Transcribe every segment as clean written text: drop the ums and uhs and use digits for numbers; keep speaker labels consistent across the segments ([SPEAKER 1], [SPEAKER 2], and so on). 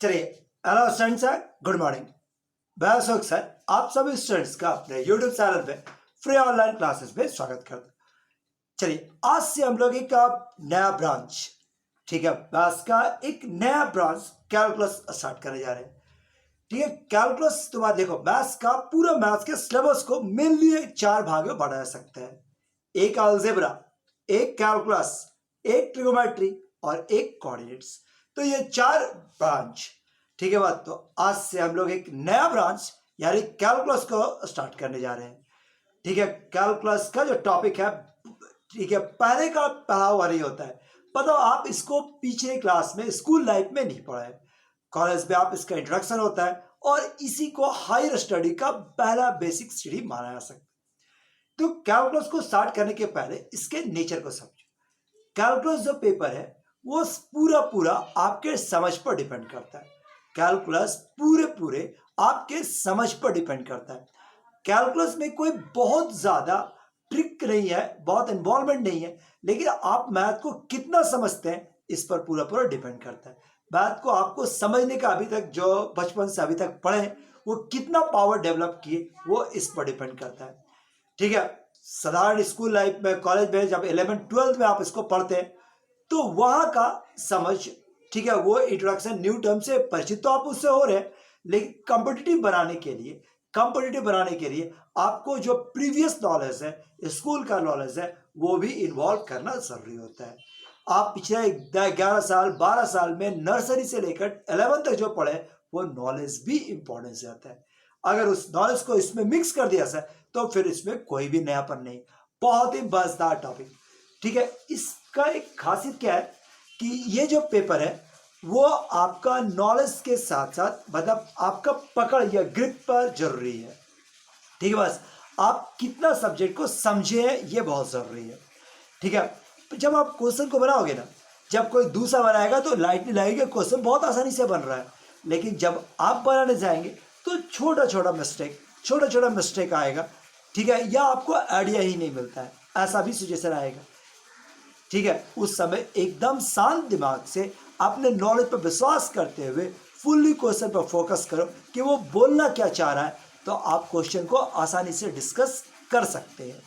[SPEAKER 1] चलिए, hello students, good morning. मैं Ashok sir आप सभी स्टूडेंट्स का अपने यूट्यूब चैनल पे फ्री ऑनलाइन क्लासेस में स्वागत करता हूँ। चलिए, आज से हम लोग एक नया ब्रांच, ठीक है, मैथ्स का एक नया ब्रांच कैलकुलस स्टार्ट करने जा रहे हैं। ठीक है, कैलकुलस तो बात देखो, मैथ्स का पूरा मैथ्स के सिलेबस को मेनली 4 भाग में बांटा जा सकता है। एक अलजेब्रा, एक कैलकुलस, एक ट्रिगोमेट्री और एक कोऑर्डिनेट्स। तो ये 4 ब्रांच, ठीक है बात। तो आज से हम लोग एक नया ब्रांच यानी कैलकुलस को स्टार्ट करने जा रहे हैं। ठीक है, कैलकुलस का जो टॉपिक है, ठीक है, पहले का पढ़ा हुआ नहीं होता है। पता आप इसको पिछले क्लास में स्कूल लाइफ में नहीं पढ़ा है, कॉलेज में आप इसका इंट्रोडक्शन होता है और इसी को हायर स्टडी का पहला बेसिक स्टडी माना जा सकता है। तो कैलकुलस को स्टार्ट करने के पहले इसके नेचर को समझो। कैलकुलस जो पेपर है वो पूरा आपके समझ पर डिपेंड करता है। कैलकुलस पूरे आपके समझ पर डिपेंड करता है। कैलकुलस में कोई बहुत ज्यादा ट्रिक नहीं है, बहुत इन्वॉल्वमेंट नहीं है, लेकिन आप मैथ को कितना समझते हैं इस पर पूरा डिपेंड करता है। मैथ को आपको समझने का अभी तक जो बचपन से अभी तक पढ़े वो कितना पावर डेवलप किए वो इस पर डिपेंड करता है। ठीक है, साधारण स्कूल लाइफ में, कॉलेज में जब 11th-12th में आप इसको पढ़ते हैं तो वहां का समझ, ठीक है, वो इंट्रोडक्शन न्यू टर्म से परिचित तो आप उससे हो रहे हैं, लेकिन कॉम्पिटिटिव बनाने के लिए आपको जो प्रीवियस नॉलेज है, स्कूल का नॉलेज है, वो भी इन्वॉल्व करना जरूरी होता है। आप पिछले 11 साल 12 साल में नर्सरी से लेकर 11 तक जो पढ़े वो नॉलेज भी इंपॉर्टेंस रहता है। अगर उस नॉलेज को इसमें मिक्स कर दिया जाए तो फिर इसमें कोई भी नयापन नहीं। बहुत ही मजेदार टॉपिक। ठीक है, इसका एक खासियत क्या है कि ये जो पेपर है वो आपका नॉलेज के साथ साथ मतलब आपका पकड़ या ग्रिप पर जरूरी है। ठीक है, बस आप कितना सब्जेक्ट को समझे हैं ये बहुत जरूरी है। ठीक है, जब आप क्वेश्चन को बनाओगे ना, जब कोई दूसरा बनाएगा तो लाइटली लगेगा क्वेश्चन बहुत आसानी से बन रहा है, लेकिन जब आप बनाने जाएंगे तो छोटा छोटा मिस्टेक आएगा। ठीक है, या आपको आइडिया ही नहीं मिलता है, ऐसा भी सिचुएशन आएगा। ठीक है, उस समय एकदम शांत दिमाग से अपने नॉलेज पर विश्वास करते हुए फुल्ली क्वेश्चन पर फोकस करो कि वो बोलना क्या चाह रहा है, तो आप क्वेश्चन को आसानी से डिस्कस कर सकते हैं।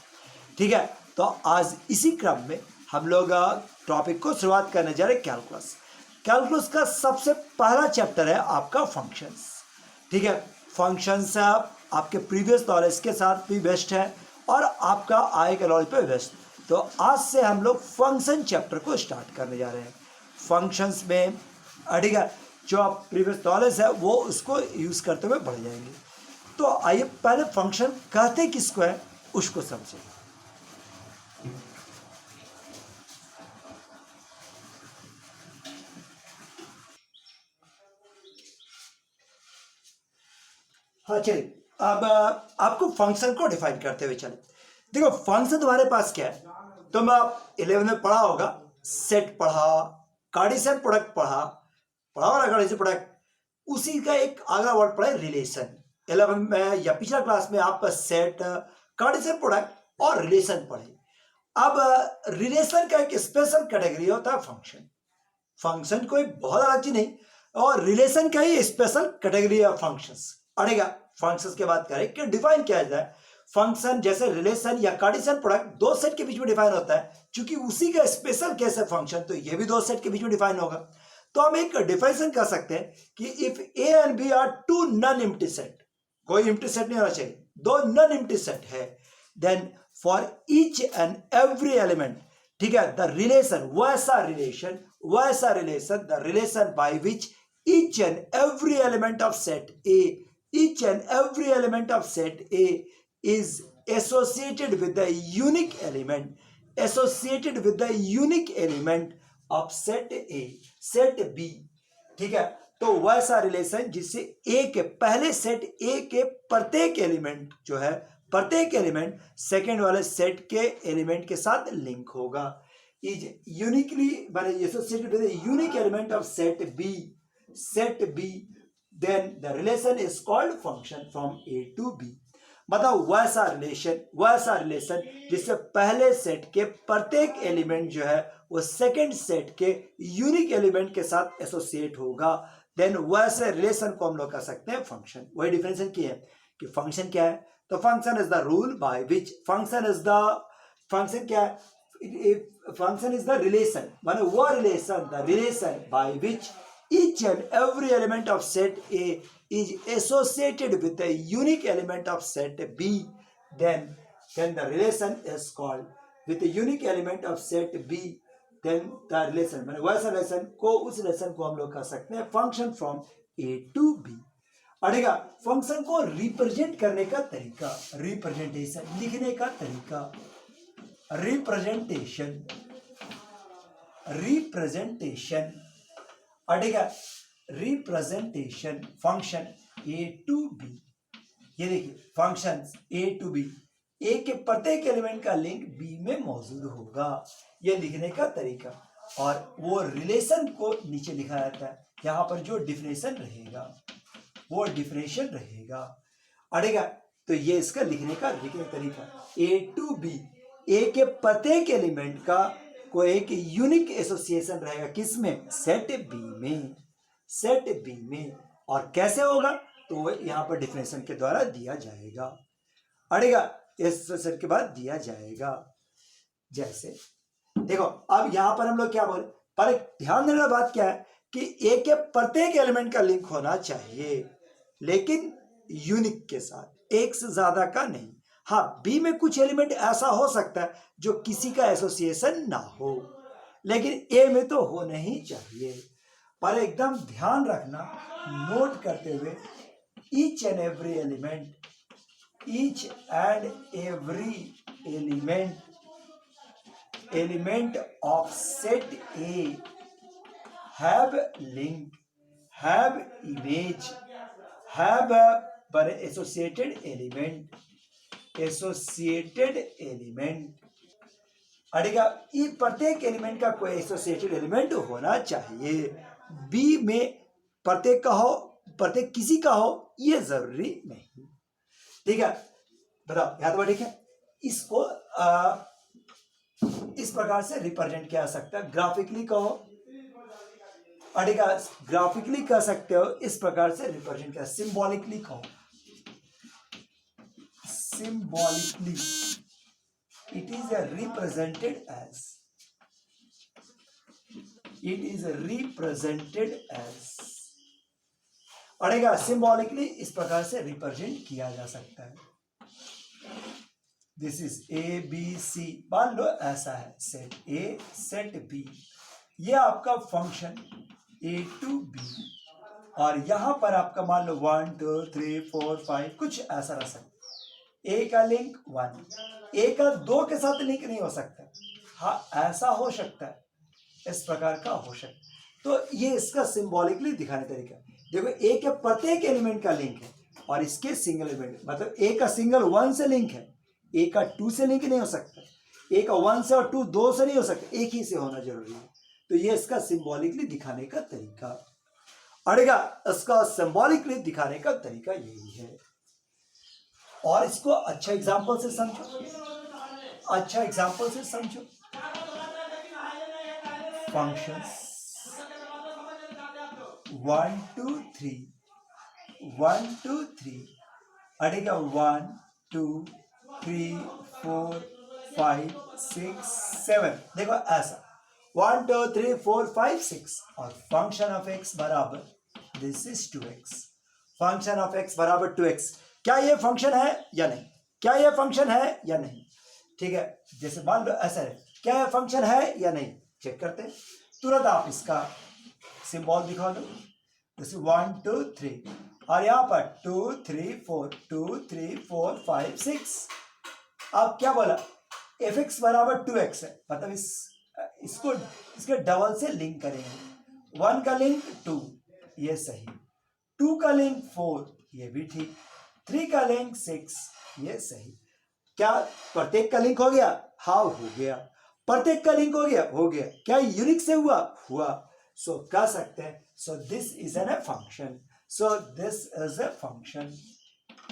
[SPEAKER 1] ठीक है, तो आज इसी क्रम में हम लोग टॉपिक को शुरुआत करने जा रहे हैं कैलकुलस। कैलकुलस का सबसे पहला चैप्टर है आपका फंक्शंस। ठीक है, फंक्शंस आपके प्रीवियस नॉलेज के साथ भी बेस्ट है और आपका आगे के नॉलेज पे बेस्ट। तो आज से हम लोग फंक्शन चैप्टर को स्टार्ट करने जा रहे हैं। फंक्शंस में ठीक है, जो आप प्रीवियस नॉलेज है वो उसको यूज करते हुए बढ़ जाएंगे। तो आइए पहले फंक्शन कहते किसको है उसको समझें। हाँ चलिए, अब आपको फंक्शन को डिफाइन करते हुए चले। देखो, फंक्शन तुम्हारे पास क्या है, तुम 11 में पढ़ा होगा, सेट पढ़ा, कार्टेशियन प्रोडक्ट पढ़ा होगा ना, कार्टेशियन प्रोडक्ट, उसी का एक अगला वर्ड पढ़ा है रिलेशन। 11 में या पिछला क्लास में आप सेट, कार्टेशियन प्रोडक्ट और रिलेशन पढ़े। अब रिलेशन का एक स्पेशल कैटेगरी होता है फंक्शन। फंक्शन कोई बहुत अलग चीज नहीं, और रिलेशन का ही स्पेशल कैटेगरी है फंक्शंस। अड़ेगा, फंक्शंस की बात करें कि डिफाइन किया जाए, फंक्शन जैसे रिलेशन या कार्टेशियन प्रोडक्ट दो सेट के बीच में डिफाइन होता है, क्योंकि उसी का स्पेशल केस है फंक्शन, तो ये भी दो सेट के बीच में डिफाइन होगा। तो हम एक डिफाइनेशन कर सकते हैं कि if A and B are two non empty set, कोई एम्प्टी सेट नहीं होना चाहिए, दो नॉन एम्प्टी सेट है, then for each and every element, ठीक है, द रिलेशन, वैसा relation the relation by which each and every element of set A is associated with the unique element of set A, set B। ठीक है, तो वैसा relation जिससे A के पहले सेट A के प्रत्येक एलिमेंट जो है, प्रत्येक एलिमेंट सेकेंड वाले सेट के एलिमेंट के साथ लिंक होगा, is uniquely associated with the unique element of set B, then the relation is called function from A to B। मतलब वैसा रिलेशन जिससे पहले सेट के प्रत्येक एलिमेंट जो है वो सेकंड सेट के यूनिक एलिमेंट के साथ एसोसिएट होगा, देन वैसे रिलेशन को हम लोग कह सकते हैं फंक्शन। वही डिफरेंशिएशन की है कि फंक्शन क्या है, तो function is the rule by which, function क्या है, फंक्शन इज द रिलेशन, माने वो relation, the relation by which each and every element of set A is associated with a unique element of set B, then the relation is called, with a unique element of set B, then the relation, माने वैसा relation को, उस relation को हम लोग कह सकते हैं function from A to B। अड़ेगा फंक्शन को रिप्रेजेंट करने का तरीका, रिप्रेजेंटेशन, लिखने का तरीका, रिप्रेजेंटेशन अड़ेगा representation function A to B। ये देखिए function A to B, A के प्रत्येक एलिमेंट का लिंक B में मौजूद होगा, ये लिखने का तरीका। और वो रिलेशन को नीचे लिखा जाता है, यहाँ पर जो डिफिनेशन रहेगा वो डिफिनेशन रहेगा। अड़ेगा तो ये इसका लिखने का तरीका, A to B, A के प्रत्येक एलिमेंट का कोई एक यूनिक एसोसिएशन रहेगा, किसमें, सेट बी में, सेट बी में। और कैसे होगा, तो यहाँ पर डिफिनेशन के द्वारा दिया जाएगा। अड़ेगा एसोसिएशन के बाद दिया जाएगा। जैसे देखो अब यहाँ पर हम लोग क्या बोले, पर ध्यान देने वाली बात क्या है कि ए के प्रत्येक एलिमेंट का लिंक होना चाहिए, लेकिन यूनिक के साथ, एक से ज्यादा का नहीं। हाँ, बी में कुछ एलिमेंट ऐसा हो सकता है जो किसी का एसोसिएशन ना हो, लेकिन ए में तो होना ही चाहिए। पर एकदम ध्यान रखना, नोट करते हुए, each and every element of set A have link, have image, have a associated element, अड़ेगा ये प्रत्येक एलिमेंट का कोई एसोसिएटेड एलिमेंट होना चाहिए। बी में प्रत्येक का हो, प्रत्येक किसी का हो, ये जरूरी नहीं। ठीक है, बताओ याद हुआ? ठीक है, इसको इस प्रकार से रिप्रेजेंट किया जा सकता है, ग्राफिकली कहो, अड़ेगा ग्राफिकली कह सकते हो, इस प्रकार से रिप्रेजेंट किया, सिंबॉलिकली कहो, symbolically it is represented as, अड़ेगा सिंबॉलिकली इस प्रकार से रिप्रेजेंट किया जा सकता है। This is A B C, मान लो ऐसा है, सेट ए सेट बी, ये आपका फंक्शन ए टू बी, और यहां पर आपका मान लो 1 2 3 4 5 कुछ ऐसा रह सकता है। ए का लिंक 1, ए का 2 के साथ लिंक नहीं हो सकता। हाँ, ऐसा हो सकता है, इस प्रकार का हो सकता है। तो ये इसका सिंबॉलिकली दिखाने तरीका। देखो ए के प्रत्येक एलिमेंट का लिंक है, और इसके सिंगल एलिमेंट, मतलब ए का सिंगल 1 से लिंक है, ए का 2 से लिंक नहीं हो सकता, ए का 1 से और 2 2 से नहीं हो सकता, एक ही से होना जरूरी है। तो ये इसका सिंबॉलिकली दिखाने का तरीका। अड़ेगा इसका सिंबॉलिकली दिखाने का तरीका यही है। और इसको अच्छा एग्जाम्पल से समझो, अच्छा एग्जाम्पल से समझो। फंक्शंस 1 2 3 1 2 3, अड़ेगा 1 2 3 4 5 6 7, देखो ऐसा 1 2 3 4 5 6, और फंक्शन ऑफ एक्स बराबर, this is 2x, function of x बराबर 2x। क्या ये फंक्शन है या नहीं, क्या ये फंक्शन है या नहीं? ठीक है, जैसे मान लो ऐसा है, क्या ये फंक्शन है या नहीं, चेक करते हैं। तुरंत आप इसका सिंबल दिखा दो, जैसे 1 2 3, और यहां पर 2 3 4 2 3 4 5 6। अब क्या बोला, एफ एक्स बराबर 2x है, मतलब इसको इसके डबल से लिंक करेंगे। 1 का लिंक 2, ये सही, 2 का लिंक 4, ये भी ठीक, 3 का लिंक 6, ये सही। क्या प्रत्येक का लिंक हो गया? हाँ हो गया। प्रत्येक का लिंक हो गया? हो गया। क्या यूनिक से हुआ? हुआ। सो कह सकते हैं, so this is an a function, so this is a function.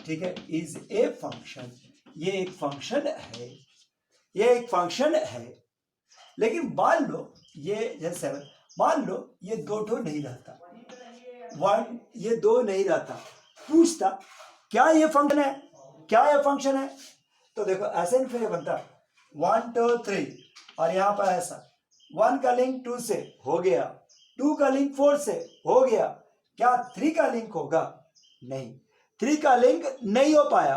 [SPEAKER 1] ठीक है, इज ए फंक्शन, ये एक फंक्शन है, ये एक फंक्शन है। लेकिन मान लो ये जैसे मान लो ये 2 ठो नहीं रहता, वन ये दो नहीं रहता, पूछता क्या ये फंक्शन है, क्या ये फंक्शन है, तो देखो ऐसे नहीं फिर बनता 1 2 3 और यहाँ पर ऐसा 1 का लिंक 2 से हो गया, 2 का लिंक 4 से हो गया, क्या 3 का लिंक होगा? नहीं, 3 का लिंक नहीं हो पाया,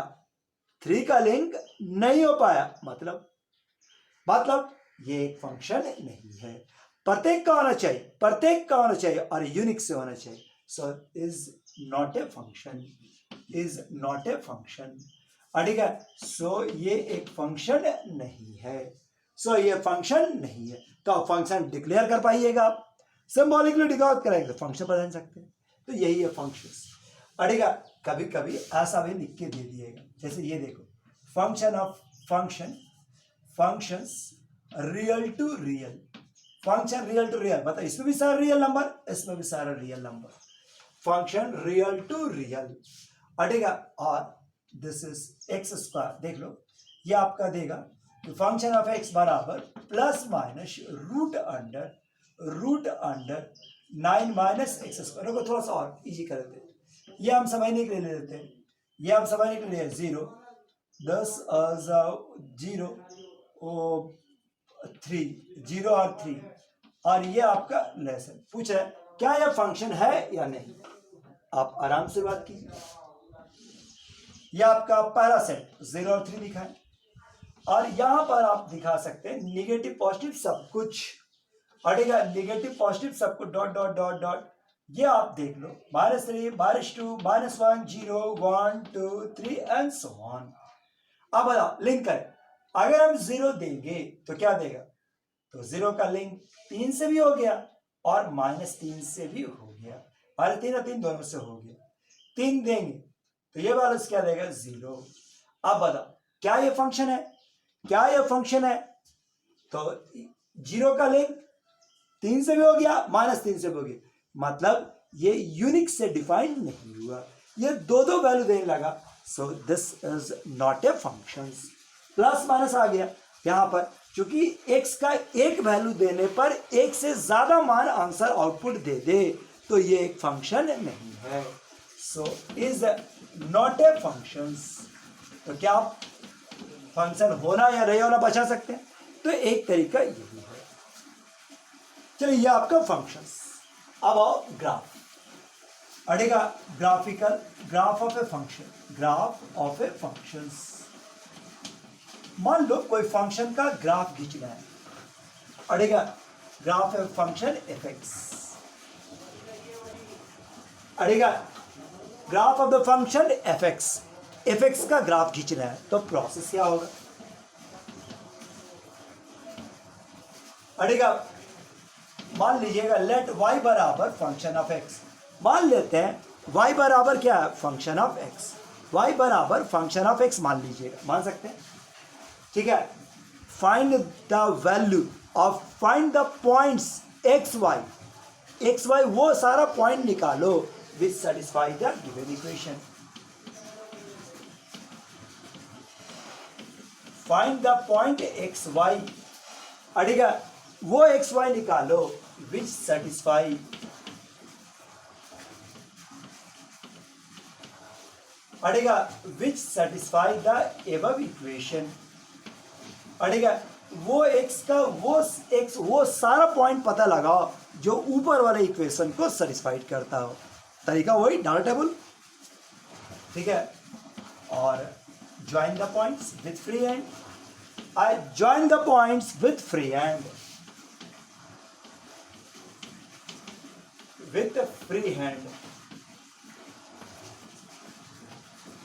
[SPEAKER 1] 3 का लिंक नहीं हो पाया, मतलब ये एक फंक्शन नहीं है। प्रत्येक का होना चाहिए, प्रत्येक का होना चाहिए और यूनिक से होना चाहिए। So is not a function, is not a function. ठीक है, सो ये एक फंक्शन नहीं है, सो ये फंक्शन नहीं है। तो आप फंक्शन डिक्लेयर कर पाइएगा, आप सिंबॉलिकली डिक्लेयर करेंगे तो फंक्शन बदल सकते हैं। तो यही है फंक्शंस। ठीक है, कभी कभी ऐसा भी लिख के दे दिएगा, जैसे ये देखो function of function, functions real to real, function real to real, मतलब इसमें भी सारा रियल नंबर, इसमें भी सारा real number, function real to real. ठीक है, और दिस इज एक्स स्क्वायर, देख लो ये आपका देगा कि फंक्शन ऑफ एक्स बराबर plus minus root under 9 minus x square. देखो थोड़ा सा और इजी कर देते हैं, ये हम समझने के लिए ले लेते हैं, ये हम समझने के लिए 0 10 0 3 0 और 3, और ये आपका लेसन पूछ रहा है क्या यह फंक्शन है या नहीं। आप आराम से बात कीजिए, यह आपका पहला सेट 0 और 3 दिखा है, और यहां पर आप दिखा सकते हैं निगेटिव पॉजिटिव सब कुछ, हटेगा निगेटिव पॉजिटिव सब कुछ डॉट डॉट डॉट डॉट, ये आप देख लो -3 -2 -1 0 1 2 3 एंड सो ऑन। अब बताओ लिंक करें, अगर हम 0 देंगे तो क्या देगा, तो 0 का लिंक 3 से भी हो गया और -3 से भी हो गया, -3 और 3 दोनों से हो गया, 3 देंगे तो ये वाला क्या देगा 0। अब बताओ क्या ये फंक्शन है, क्या ये फंक्शन है, तो 0 का लिंक 3 से भी हो गया -3 से भी हो गया, मतलब ये यूनिक से डिफाइंड नहीं हुआ, ये दो वैल्यू देने लगा। So this is not a function. Plus minus आ गया यहां पर, क्योंकि x का एक वैल्यू देने पर एक से ज्यादा मान आंसर आउटपुट दे दे तो ये एक फंक्शन नहीं है। So is not a function. तो क्या आप फंक्शन होना या नहीं होना बचा सकते हैं, तो एक तरीका यही है। चलिए ये आपका फंक्शंस। अब आओ ग्राफ, अड़ेगा graphical graph of a function, graph of a functions. मान लो कोई फंक्शन का ग्राफ खींचना है, अड़ेगा graph of function F X, अड़ेगा graph of the function F X का ग्राफ खींचना है, तो प्रोसेस क्या होगा, अड़ेगा मान लीजिएगा लेट y बराबर फंक्शन ऑफ x, मान लेते हैं y बराबर क्या है फंक्शन ऑफ x, y बराबर फंक्शन ऑफ x मान लीजिएगा, मान सकते हैं, ठीक है। Find the value of, find the points x y वो सारा पॉइंट निकालो which satisfy the given equation, find the point x y, अड़ेगा वो एक्स वाई निकालो विच सेटिस्फाई, अड़ेगा which satisfy the above equation, अड़ेगा वो एक्स का वो सारा पॉइंट पता लगाओ जो ऊपर वाले इक्वेशन को सेटिस्फाइड करता हो, तरीका वही डाटा टेबल, ठीक है। और join the points with free hand, I join the points with free hand, with the free hand,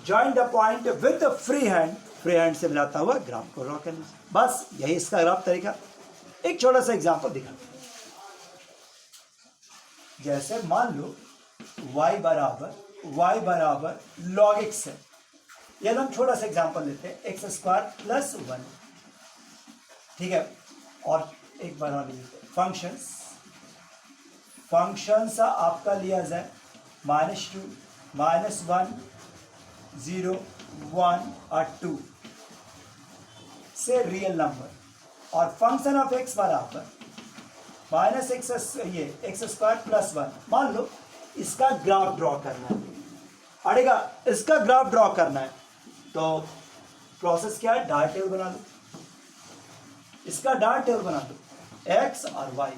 [SPEAKER 1] join the point with the free hand, free hand से मिलाता हुआ ग्राफ को ड्रॉ करना, बस यही इसका ग्राफ तरीका। एक छोटा सा एग्जांपल दिखाते हैं, जैसे मान लो y बराबर log x है, यह हम छोटा सा एग्जांपल लेते हैं एक्स स्क्वायर प्लस 1, ठीक है। और एक बना लीजिए फंक्शंस आपका लिया जाए -2 -1 0 1 और 2 से रियल नंबर, और फंक्शन ऑफ x बराबर -x ये एक्स स्क्वायर प्लस 1, मान लो इसका ग्राफ ड्रॉ करना है, अड़ेगा इसका ग्राफ ड्रॉ करना है, तो प्रोसेस क्या है, डार्ट टेबल बना लो, इसका डार्ट टेबल बना दो एक्स और वाई।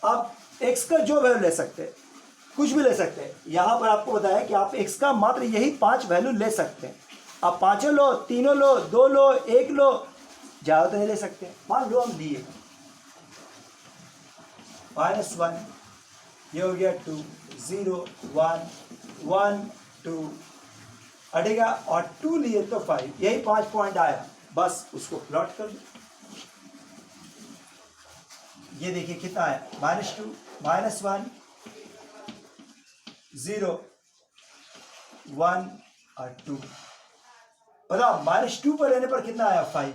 [SPEAKER 1] आप एक्स का जो वैल्यू ले सकते हैं, कुछ भी ले सकते हैं, यहां पर आपको बताया कि आप एक्स का मात्र यही 5 वैल्यू ले सकते हैं। आप पांचों लो, तीनों लो, 2 लो, 1 लो, ज्यादा तो नहीं ले सकते। मान लो हम लिए -1, ये हो गया 2, 0, 1, 1, 2 अटेगा, और 2 लिए तो 5, यही 5 पॉइंट आया, बस उसको प्लॉट कर दो। ये देखिए कितना है, -2, -1, 0, 1 और 2। बताओ -2 पर रहने पर कितना आया, 5।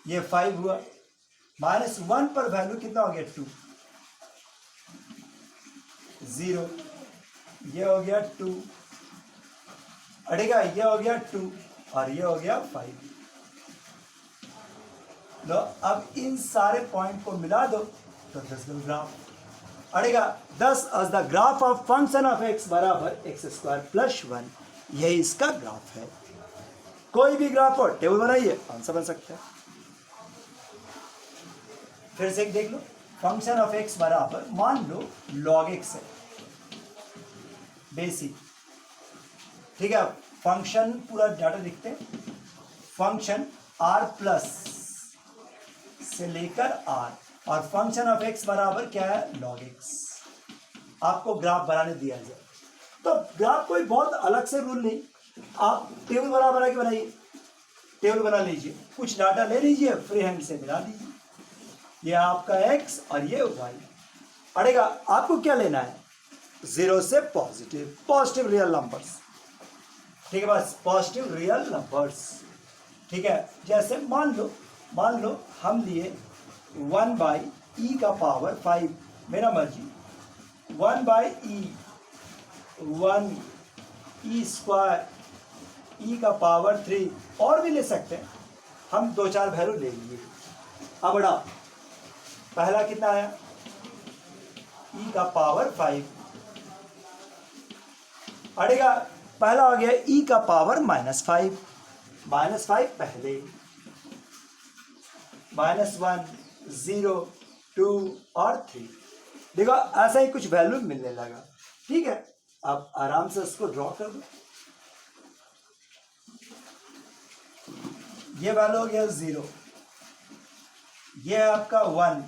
[SPEAKER 1] ये 5 हुआ। -1 पर वैल्यू कितना हो गया, 2, 0, ये हो गया 2 अटेगा, ये हो गया 2 और ये हो गया 5। लो अब इन सारे पॉइंट को मिला दो तो 10 ग्राफ अड़ेगा। 10 as the graph of function of x बराबर x² + 1, यही इसका ग्राफ है। कोई भी ग्राफ हो टेबल बनाइए, आंसर बन सकता है। फिर से एक देख लो, फंक्शन ऑफ x बराबर मान लो log x है, बेसिक, ठीक है। फंक्शन पूरा डाटा लिखते हैं, फंक्शन r प्लस से लेकर r, और फंक्शन ऑफ x बराबर क्या है, log x। आपको ग्राफ बनाने दिया जाए तो ग्राफ कोई बहुत अलग से रूल नहीं, आप टेबल बराबर आके बनाइए, टेबल बना लीजिए, कुछ डाटा ले लीजिए, फ्री हैंड से मिला दीजिए, ये आपका x और ये y अड़ेगा। आपको क्या लेना है, 0 से पॉजिटिव रियल नंबर्स, ठीक है, बस पॉजिटिव रियल नंबर्स, ठीक है। जैसे मान लो हम लिए 1/e का पावर 5, मेरा मर्जी, 1/e 1 e² e का पावर 3, और भी ले सकते हैं, हम 2-4 वैल्यू ले लिए। अब बड़ा पहला कितना आया, e का पावर 5 अड़ेगा, पहला हो गया e का पावर -5, -5 पहले, -1, 0, 2 और 3। देखो ऐसा ही कुछ वैल्यू मिलने लगा, ठीक है। अब आराम से उसको ड्रॉ कर दो। ये वैल्यू हो गया 0, ये आपका 1,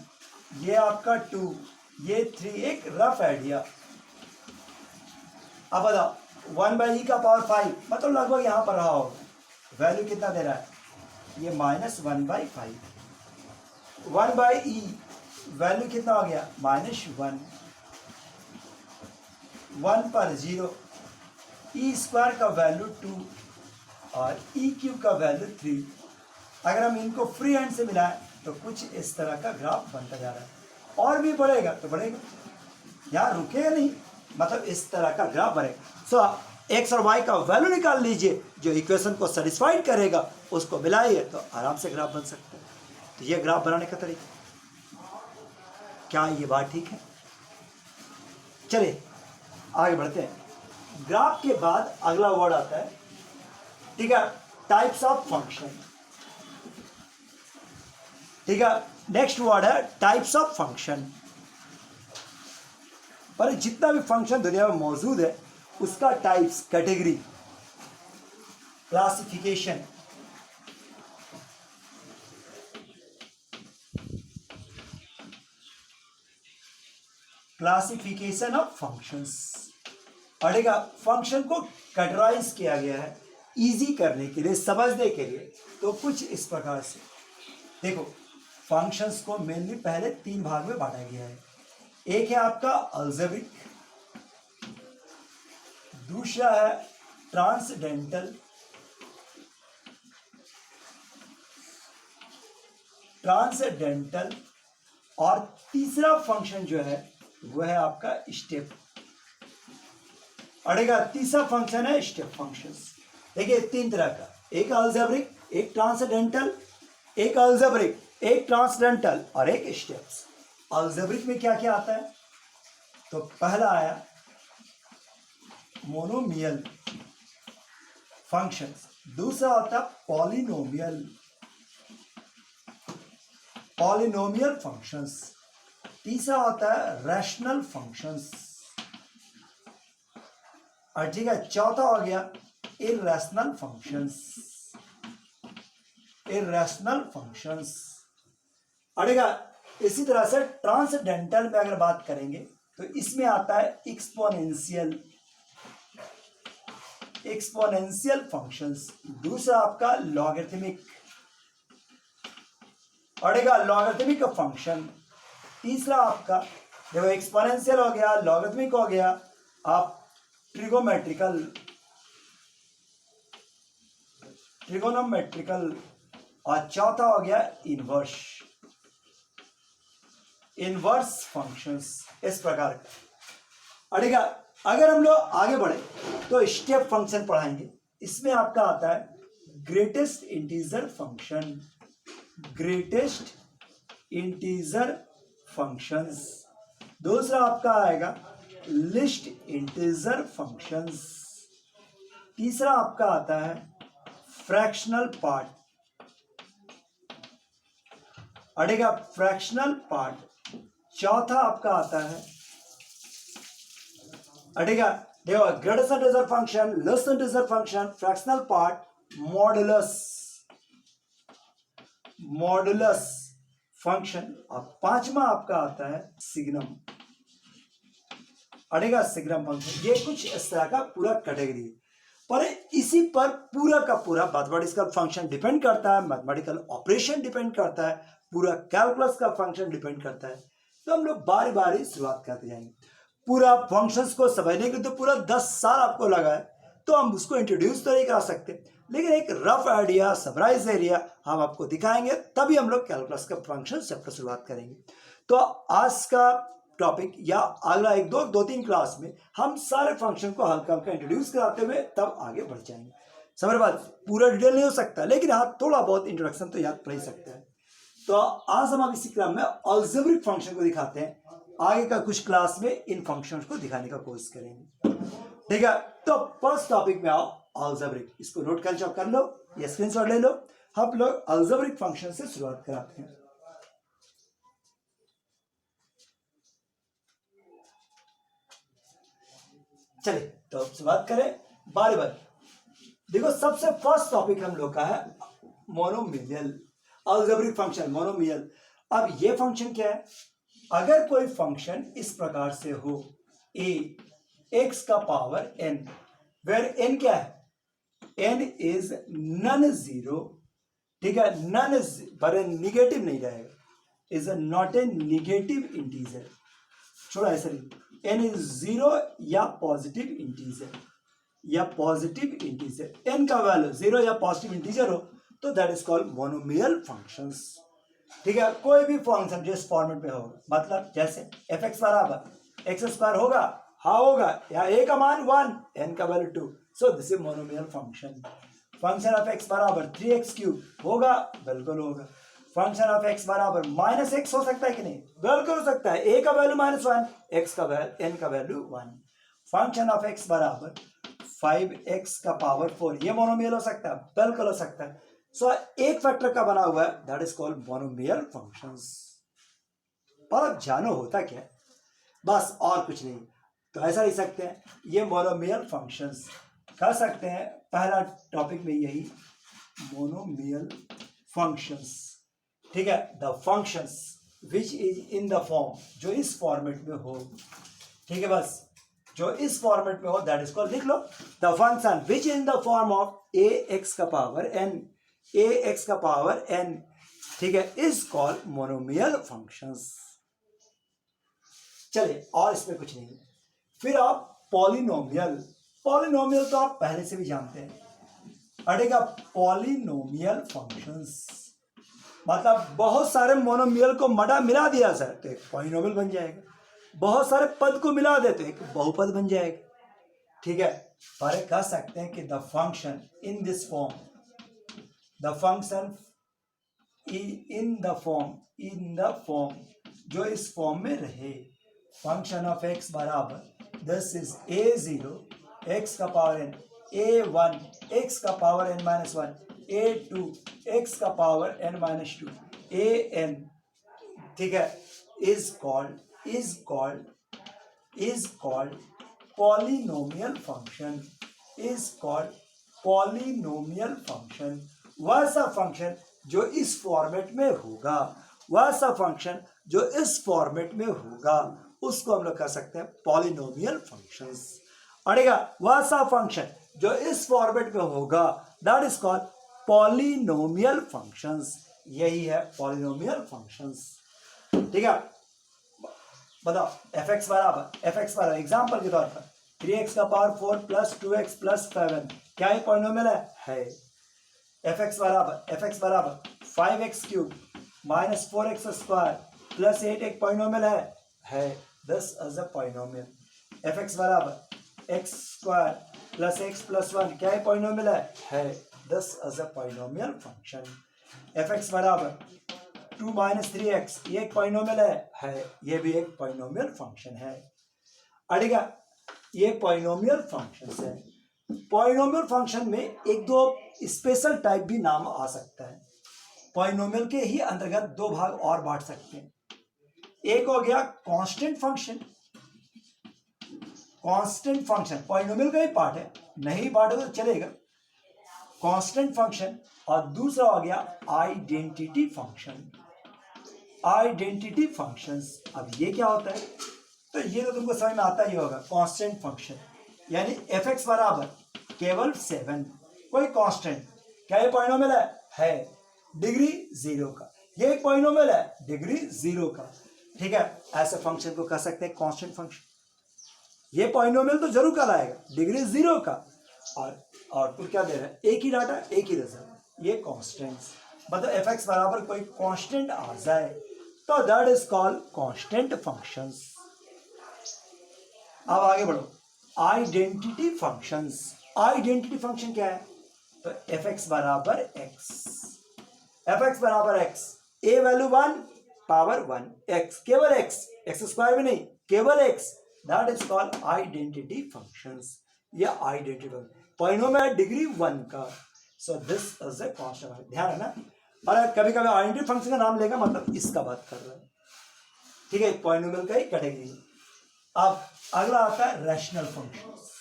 [SPEAKER 1] ये आपका 2, ये 3, एक रफ आइडिया। अब बताओ 1/e का पावर 5 मतलब लगभग यहां पर रहा होगा, वैल्यू कितना दे रहा है, ये -1/5, 1/e वैल्यू कितना हो गया, -1, 1 पर 0, e² का वैल्यू 2 और e³ का वैल्यू 3। अगर हम इनको फ्री हैंड से मिलाएं तो कुछ इस तरह का ग्राफ बनता जा रहा है, और भी बढ़ेगा तो बढ़ेगा, यहाँ रुकेगा नहीं, मतलब इस तरह का ग्राफ बनेगा। सो एक्स और वाई का वैल्यू निकाल लीजिए, जो इक्वेशन को सेटिस्फाइड करेगा उसको मिलाइए तो आराम से ग्राफ बन सकता है। तो ये ग्राफ बनाने का तरीका, क्या ये बात ठीक है? चलिए आगे बढ़ते हैं। ग्राफ के बाद अगला वर्ड आता है, ठीक है, टाइप्स ऑफ फंक्शन, ठीक है। नेक्स्ट वर्ड है टाइप्स ऑफ फंक्शन। पर जितना भी फंक्शन दुनिया में मौजूद है उसका types, category, classification, classification of functions पढ़ेगा। फंक्शन को कैटेगराइज किया गया है इजी करने के लिए, समझने के लिए। तो कुछ इस प्रकार से देखो, फंक्शंस को मेनली पहले 3 भाग में बांटा गया है। एक है आपका अलजेब्रिक, दूसरा है ट्रांसडेंटल, और तीसरा फंक्शन जो है वह है आपका स्टेप। अड़ेगा तीसरा फंक्शन है स्टेप फंक्शंस। देखिए 3 तरह का, एक अलजेब्रिक, एक ट्रांसडेंटल, एक अलजेब्रिक, एक ट्रांसडेंटल और एक स्टेप्स। अलजेब्रिक में क्या क्या आता है? तो पहला आया मोनोमियल फंक्शंस, दूसरा होता है पॉलिनोमियल फंक्शंस, तीसरा होता है रैशनल फंक्शंस, और ठीक है चौथा हो गया इररेशनल फंक्शंस। अड़ेगा इसी तरह से ट्रांसडेंटल में अगर बात करेंगे तो इसमें आता है एक्सपोनेंशियल फंक्शंस, दूसरा आपका लॉगरिथमिक, अड़ेगा लॉगरिथमिक फंक्शन, तीसरा आपका देखो एक्सपोनेंशियल हो गया, लॉगरिथमिक हो गया, आप ट्रिगोनोमेट्रिकल, और चौथा हो गया इनवर्स फंक्शंस। इस प्रकार का। अड़ेगा अगर हम लोग आगे बढ़े तो स्टेप फंक्शन पढ़ाएंगे। इसमें आपका आता है ग्रेटेस्ट इंटीजर फंक्शंस, दूसरा आपका आएगा लिस्ट इंटीजर फंक्शंस, तीसरा आपका आता है फ्रैक्शनल पार्ट, अड़ेगा फ्रैक्शनल पार्ट, चौथा आपका आता है अड़ेगा देखो greatest integer function, list integer function, fractional part, modulus function, और पांचवा आपका आता है सिग्नम, अड़ेगा सिग्नम फंक्शन। ये कुछ इस तरह का पूरा कैटेगरी है, पर इसी पर पूरा का पूरा मैथमेटिकल फंक्शन डिपेंड करता है, मैथमेटिकल ऑपरेशन डिपेंड करता है, पूरा कैलकुलस का फंक्शन डिपेंड करता है। तो हम लोग बारी बारी शुरुआत करते जाएंगे। पूरा फंक्शंस को समझने के तो पूरा 10 साल आपको लगा है, तो हम उसको इंट्रोड्यूस तो नहीं करा सकते, लेकिन एक रफ आइडिया, समराइज एरिया हम आपको दिखाएंगे, तभी हम लोग कैलकुलस का फंक्शन चैप्टर शुरुआत करेंगे। तो आज का टॉपिक या अगला दो तीन क्लास में हम सारे फंक्शन को हल्का हल्का इंट्रोड्यूस कराते हुए तब आगे बढ़ जाएंगे। समझ बात, पूरा डिटेल नहीं हो सकता, लेकिन हाँ थोड़ा बहुत इंट्रोडक्शन तो याद पड़ ही सकता है। तो आज हम इसी क्रम में अलजेब्रिक फंक्शन को दिखाते हैं, आगे का कुछ क्लास में इन फंक्शंस को दिखाने का कोशिश करेंगे। ठीक है, तो फर्स्ट टॉपिक में आओ अलजेब्रिक, इसको नोट कर लो या स्क्रीनशॉट ले लो। हम लोग अलजेब्रिक फंक्शन से शुरुआत कराते हैं। चलिए तो शुरुआत करें बारी बारी। देखो सबसे फर्स्ट टॉपिक हम लोग का है मोनोमियल अलजेब्रिक फंक्शन, मोनोमियल। अब ये फंक्शन क्या है? अगर कोई फंक्शन इस प्रकार से हो a x का पावर n, वेर n क्या है? n इज नन जीरो, ठीक है, नन पर निगेटिव नहीं रहेगा, is not A negative integer, छोड़ा ऐसा नहीं, n इज जीरो या पॉजिटिव इंटीजर, n का वैल्यू जीरो या पॉजिटिव इंटीजर हो तो that is called monomial functions. ठीक है, कोई भी फंक्शन जिस फॉर्मेट में होगा, मतलब जैसे एफ एक्स बराबर एक्स स्क्वायर होगा, हाँ होगा, या ए का मान 1, n का value 2, so this is monomial function. Function of x बराबर 3x क्यूब होगा, बिल्कुल होगा। फंक्शन ऑफ एक्स बराबर माइनस एक्स हो सकता है कि नहीं? बिल्कुल हो सकता है। ए का वैल्यू -1, एक्स का वैल्यू n का वैल्यू 1। फंक्शन ऑफ एक्स बराबर 5x का पावर 4, ये मोनोमियल हो सकता है, बिल्कुल हो सकता है। सो एक फैक्टर का बना हुआ है, that is called monomial functions. पर अब जानो होता क्या है, बस और कुछ नहीं। तो ऐसा लिख सकते हैं, ये मोनोमियल फंक्शंस कर सकते हैं। पहला टॉपिक में यही मोनोमियल फंक्शंस, ठीक है, the functions which is in the form, जो इस फॉर्मेट में हो, ठीक है, बस जो इस फॉर्मेट में हो दैट इज कॉल्ड, लिख लो, the function which in the form of a X का पावर n, ठीक है, इज कॉल्ड मोनोमियल फंक्शंस। चलिए, और इसमें कुछ नहीं। फिर आप पॉलिनोमियल तो आप पहले से भी जानते हैं, अड़ेगा पॉलिनोमियल फंक्शंस, मतलब बहुत सारे मोनोमियल को मिला दिया सर तो एक पॉलिनोमियल बन जाएगा, बहुत सारे पद को मिला दे तो एक बहुपद बन जाएगा, ठीक है। पर कह सकते हैं कि the function in this form, the function in the form जो इस फॉर्म में रहे, फंक्शन ऑफ एक्स बराबर दिस इज a0 एक्स का पावर n, a1 एक्स का power n minus one, a2 X का power n minus two, an, ठीक है, is called polynomial function, is called polynomial function. वह सा फंक्शन जो इस फॉर्मेट में होगा, वह सा फंक्शन जो इस फॉर्मेट में होगा उसको हम लोग कह सकते हैं पॉलिनोमियल फंक्शंस। अड़ेगा वह सा फंक्शन जो इस फॉर्मेट में होगा that is called polynomial functions. यही है पॉलिनोमियल फंक्शंस। ठीक है, बताओ एफ एक्स बराबर एग्जाम्पल के तौर पर 3x का पावर 4 प्लस 2x प्लस 7 क्या ये पॉलिनोमियल है? एफ एक्स बराबर 5x cube minus 4x square plus 8 एक पॉलिनोमियल है this is a polynomial. F X बराबर X square plus X plus 1 क्या ये पॉलिनोमियल है this is a polynomial function. F X बराबर 2 माइनस 3x ये एक पॉलिनोमियल है ये भी एक पॉलिनोमियल फंक्शन है। अड़ेगा ये पॉलिनोमियल फंक्शन है। पॉलिनोमियल फंक्शन में एक दो स्पेशल टाइप भी नाम आ सकता है। पॉलिनोमियल के ही अंतर्गत दो भाग और बांट सकते हैं। एक हो गया कांस्टेंट फंक्शन, पॉलिनोमियल का ही पार्ट है, नहीं बांटो तो चलेगा, कांस्टेंट फंक्शन। और दूसरा हो गया आइडेंटिटी फंक्शंस। अब ये क्या होता है? तो ये तो तुमको समझ में आता ही होगा। कांस्टेंट फंक्शन यानी एफ एक्स बराबर केवल 7 कोई कांस्टेंट, क्या ये पॉलिनोमियल है डिग्री 0 का, ये एक पॉलिनोमियल है डिग्री 0 का। ठीक है, ऐसे फंक्शन को कह सकते हैं कांस्टेंट फंक्शन। ये पॉलिनोमियल तो जरूर कहलाएगा डिग्री 0 का, और आउटपुट क्या दे रहा है? एक ही डाटा एक ही रिजल्ट, ये कांस्टेंट्स। मतलब एफ एक्स बराबर कोई कांस्टेंट आ जाए तो that is called constant functions. अब आगे बढ़ो, आइडेंटिटी फंक्शन क्या है? तो एफ एक्स बराबर एक्स, ए वैल्यू 1 पावर 1 एक्स, केवल एक्स स्क्वायर भी नहीं, केवल x, that is called identity functions. या आइडेंटिटी पॉलिनोमियल डिग्री 1 का, सो दिस इज अ कांस्टेंट। ध्यान है ना, और कभी कभी आइडेंटिटी फंक्शन का नाम लेगा मतलब इसका बात कर रहा है। ठीक है, पॉलिनोमियल का ही कैटेगरी। अब अगला आता है रैशनल फंक्शंस।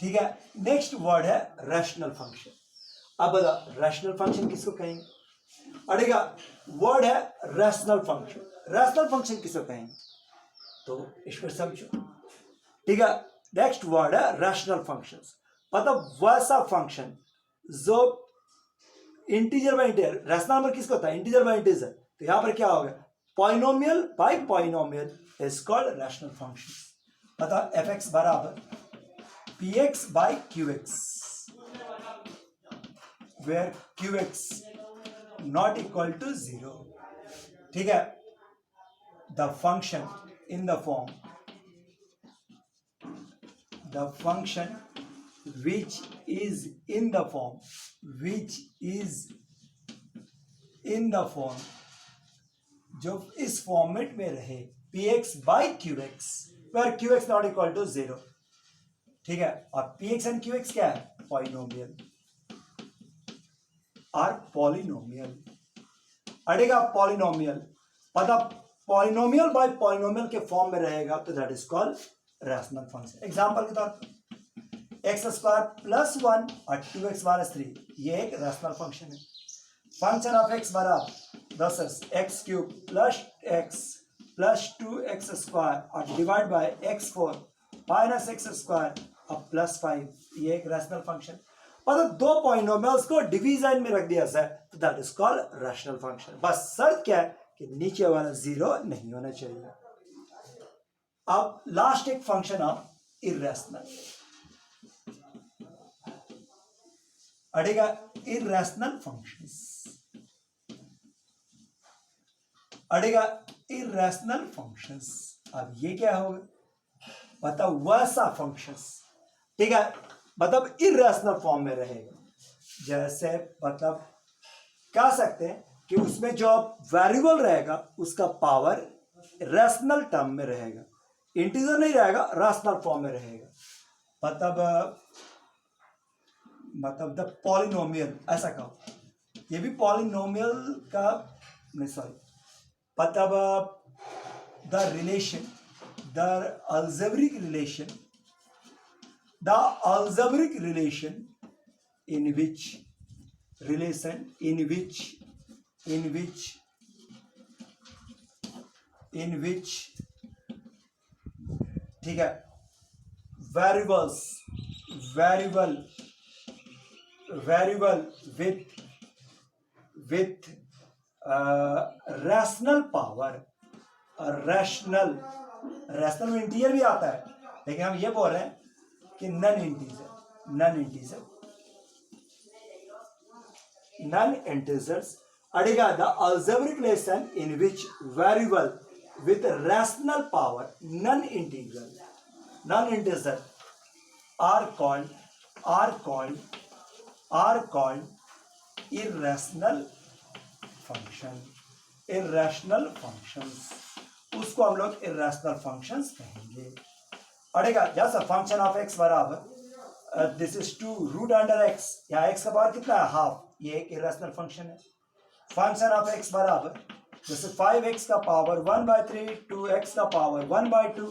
[SPEAKER 1] ठीक है, नेक्स्ट वर्ड है रैशनल फंक्शन। अब बता रैशनल फंक्शन किसको कहेंगे? अड़ेगा वर्ड है रैशनल फंक्शन किसको कहेंगे? तो इसको समझो। ठीक है, नेक्स्ट वर्ड है रैशनल फंक्शंस। मतलब वैसा फंक्शन जो integer by integer, rational number किसको होता है? Integer by integer. तो यहां पर क्या होगा? Polynomial bye polynomial is called rational function. मतलब एफ एक्स बराबर px by qx where qx not equal to 0। ठीक है, the function which is in the form जो इस फॉर्मेट में रहे px by qx where qx not equal to 0। ठीक है, और px एंड qx क्या है? पॉलिनोमियल और पॉलिनोमियल। अड़ेगा पॉलिनोमियल, मतलब पॉलिनोमियल बाय पॉलिनोमियल के फॉर्म में रहेगा तो that is called rational function. Example के तौर पर एक्स स्क्वायर प्लस 1 और 2x माइनस 3 ये एक रैशनल फंक्शन है। फंक्शन ऑफ एक्स बराबर दस X cube plus X plus 2x square और divide by x4 minus x square अब प्लस 5, ये एक रैशनल फंक्शन। मतलब दो पॉलिनोमियल्स को डिवीजन में रख दिया जाए तो that is called rational function. बस शर्त क्या है कि नीचे वाला 0 नहीं होना चाहिए। अब लास्ट एक फंक्शन ऑफ इररेशनल। अड़ेगा इररेशनल फंक्शंस, अब ये क्या होगा? बताओ वैसा फंक्शंस। ठीक है, मतलब इरेशनल फॉर्म में रहेगा। जैसे मतलब कह सकते हैं कि उसमें जो वेरिएबल रहेगा उसका पावर रैशनल टर्म में रहेगा, इंटीजर नहीं रहेगा, रैशनल फॉर्म में रहेगा। मतलब द पॉलिनोमियल, ऐसा कहो, ये भी पॉलिनोमियल का नहीं, सॉरी, मतलब the relation, the algebraic relation in which ठीक है, variable with rational power, rational में इंटीजर भी आता है, लेकिन हम ये बोल रहे हैं कि नन इंटीजर्स अड़ेगा the algebraic relation in which variable with rational power non integer are called irrational functions। उसको हम लोग irrational functions कहेंगे। अड़ेगा जैसा फंक्शन ऑफ x बराबर this is 2 root under x, यहाँ x का पावर कितना है, हाफ, ये एक इरेशनल फंक्शन है। फंक्शन ऑफ x बराबर जैसे 5x का पावर 1/3, 2x का पावर 1/2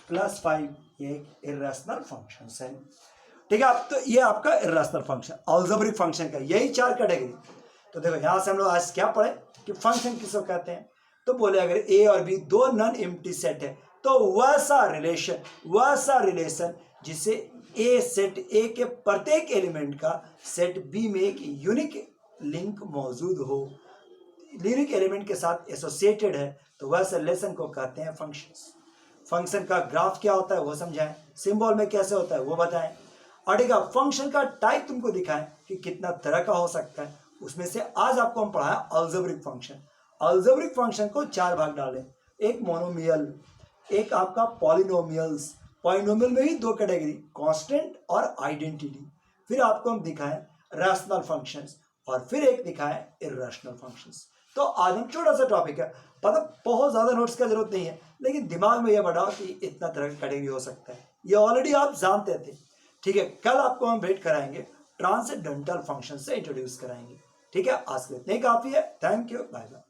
[SPEAKER 1] प्लस 5, ये एक इरेशनल फंक्शन है। ठीक है, तो ये आपका इरेशनल फंक्शन, अलजेब्रिक फंक्शन का यही 4 कैटेगरी। तो देखो यहां से हम लोग आज क्या पढ़े कि फंक्शन किसको कहते हैं, तो बोले अगर a और b दो नॉन एम्प्टी सेट है तो वैसा रिलेशन जिसे a सेट a के प्रत्येक एलिमेंट का सेट b में एक यूनिक लिंक मौजूद हो, यूनिक एलिमेंट के साथ एसोसिएटेड है, तो वैसे रिलेशन को कहते हैं फंक्शंस। फंक्शन का ग्राफ क्या होता है वो समझाएं, सिंबल में कैसे होता है वो बताएं। अड़ेगा फंक्शन का टाइप तुमको दिखाएं कि कितना तरह का हो सकता है, उसमें से आज आपको हम पढ़ाया अलजेब्रिक फंक्शन। अलजेब्रिक फंक्शन को 4 भाग डालें, एक मोनोमियल, एक आपका पॉलिनोमियल्स, पॉलिनोमियल में ही 2 कैटेगरी, कांस्टेंट और आइडेंटिटी, फिर आपको हम दिखाएं रैशनल फंक्शंस, और फिर एक दिखाएं इर्रेशनल फंक्शंस। तो आज हम छोटा सा टॉपिक है, मतलब बहुत ज्यादा नोट्स का जरूरत नहीं है, लेकिन दिमाग में यह बढ़ाओ कि इतना तरह का कैटेगरी हो सकता है, ये ऑलरेडी आप जानते थे। ठीक है, कल आपको हम वेट कराएंगे ट्रांसेंडेंटल फंक्शन से इंट्रोड्यूस कराएंगे। ठीक है, आज के लिए इतने काफी है। Thank you, bye bye.